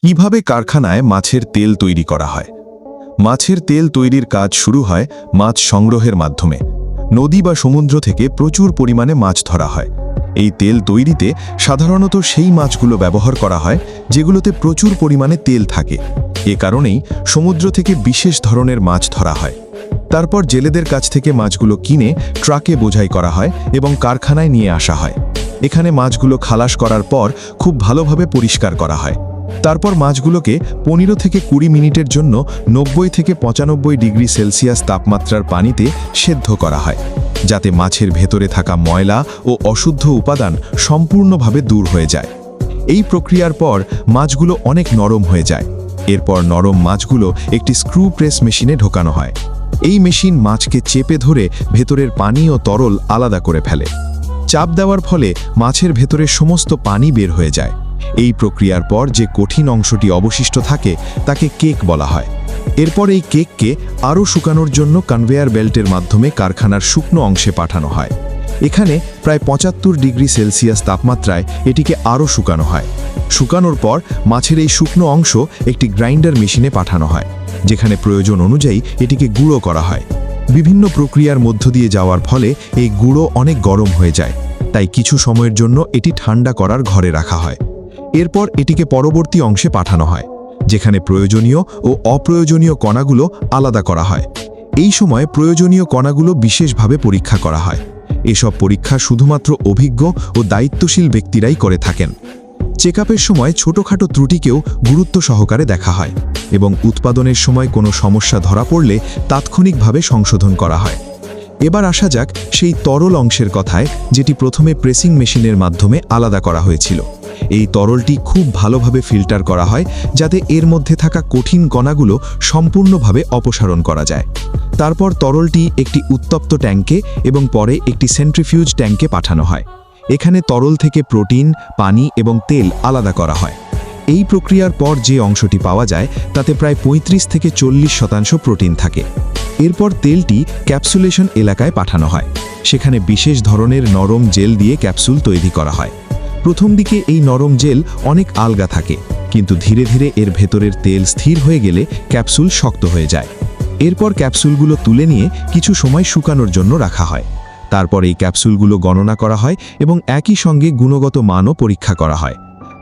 কিভাবে কারখানায় মাছের তেল তৈরি করা হয়। মাছের তেল তৈরির কাজ শুরু হয় মাছ সংগ্রহের মাধ্যমে। নদী বা সমুদ্র থেকে প্রচুর পরিমাণে মাছ ধরা হয়। এই তেল তৈরিতে সাধারণত সেই মাছগুলো ব্যবহার করা হয় যেগুলোতে প্রচুর পরিমাণে তেল থাকে। এ কারণেই সমুদ্র থেকে বিশেষ ধরনের মাছ ধরা হয়। তারপর জেলেদের কাছ থেকে মাছগুলো কিনে ট্রাকে বোঝাই করা হয় এবং কারখানায় নিয়ে আসা হয়। এখানে মাছগুলো খালাস করার পর খুব ভালোভাবে পরিষ্কার করা হয়। তারপর মাছগুলোকে 15 থেকে 20 মিনিটের জন্য 90 থেকে 95 ডিগ্রি সেলসিয়াস তাপমাত্রার পানিতে সেদ্ধ করা হয়, যাতে মাছের ভেতরে থাকা ময়লা ও অশুদ্ধ উপাদান সম্পূর্ণভাবে দূর হয়ে যায়। এই প্রক্রিয়ার পর মাছগুলো অনেক নরম হয়ে যায়। এরপর নরম মাছগুলো একটি স্ক্রু প্রেস মেশিনে ঢোকানো হয়। এই মেশিন মাছকে চেপে ধরে ভেতরের পানি ও তরল আলাদা করে ফেলে। চাপ দেওয়ার ফলে মাছের ভেতরে সমস্ত পানি বের হয়ে যায়। এই প্রক্রিয়ার পর যে কঠিন অংশটি অবশিষ্ট থাকে তাকে কেক বলা হয়। এরপর এই কেককে আরও শুকানোর জন্য কনভেয়ার বেল্টের মাধ্যমে কারখানার শুকনো অংশে পাঠানো হয়। এখানে প্রায় 75 ডিগ্রি সেলসিয়াস তাপমাত্রায় এটিকে আরও শুকানো হয়। শুকানোর পর মাছের এই শুকনো অংশ একটি গ্রাইন্ডার মেশিনে পাঠানো হয়, যেখানে প্রয়োজন অনুযায়ী এটিকে গুঁড়ো করা হয়। বিভিন্ন প্রক্রিয়ার মধ্য দিয়ে যাওয়ার ফলে এই গুঁড়ো অনেক গরম হয়ে যায়, তাই কিছু সময়ের জন্য এটি ঠান্ডা করার ঘরে রাখা হয়। এরপর এটিকে পরবর্তী অংশে পাঠানো হয়, যেখানে প্রয়োজনীয় ও অপ্রয়োজনীয় কণাগুলো আলাদা করা হয়। এই সময় প্রয়োজনীয় কণাগুলো বিশেষভাবে পরীক্ষা করা হয়। এসব পরীক্ষা শুধুমাত্র অভিজ্ঞ ও দায়িত্বশীল ব্যক্তিরাই করে থাকেন। চেকআপের সময় ছোটখাটো ত্রুটিকেও গুরুত্ব সহকারে দেখা হয় এবং উৎপাদনের সময় কোনো সমস্যা ধরা পড়লে তাৎক্ষণিকভাবে সংশোধন করা হয়। এবার আসা যাক সেই তরল অংশের কথায়, যেটি প্রথমে প্রেসিং মেশিনের মাধ্যমে আলাদা করা হয়েছিল। এই তরলটি খুব ভালোভাবে ফিল্টার করা হয়, যাতে এর মধ্যে থাকা কঠিন কণাগুলো সম্পূর্ণভাবে অপসারণ করা যায়। তারপর তরলটি একটি উত্তপ্ত ট্যাঙ্কে এবং পরে একটি সেন্ট্রিফিউজ ট্যাঙ্কে পাঠানো হয়। এখানে তরল থেকে প্রোটিন, পানি এবং তেল আলাদা করা হয়। এই প্রক্রিয়ার পর যে অংশটি পাওয়া যায় তাতে প্রায় 35 থেকে 40% প্রোটিন থাকে। এরপর তেলটি ক্যাপসুলেশন এলাকায় পাঠানো হয়। সেখানে বিশেষ ধরনের নরম জেল দিয়ে ক্যাপসুল তৈরি করা হয়। প্রথম দিকে এই নরম জেল অনেক আলগা থাকে, কিন্তু ধীরে ধীরে এর ভেতরের তেল স্থির হয়ে গেলে ক্যাপসুল শক্ত হয়ে যায়। এরপর ক্যাপসুলগুলো তুলে নিয়ে কিছু সময় শুকানোর জন্য রাখা হয়। তারপর এই ক্যাপসুলগুলো গণনা করা হয় এবং একই সঙ্গে গুণগত মানও পরীক্ষা করা হয়।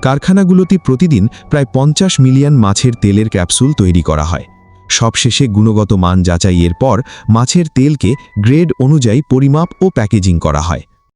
কারখানাগুলোতে প্রতিদিন প্রায় 50 মিলিয়ন মাছের তেলের ক্যাপসুল তৈরি করা হয়। সবশেষে গুণগত মান যাচাইয়ের পর মাছের তেলকে গ্রেড অনুযায়ী পরিমাপ ও প্যাকেজিং করা হয়।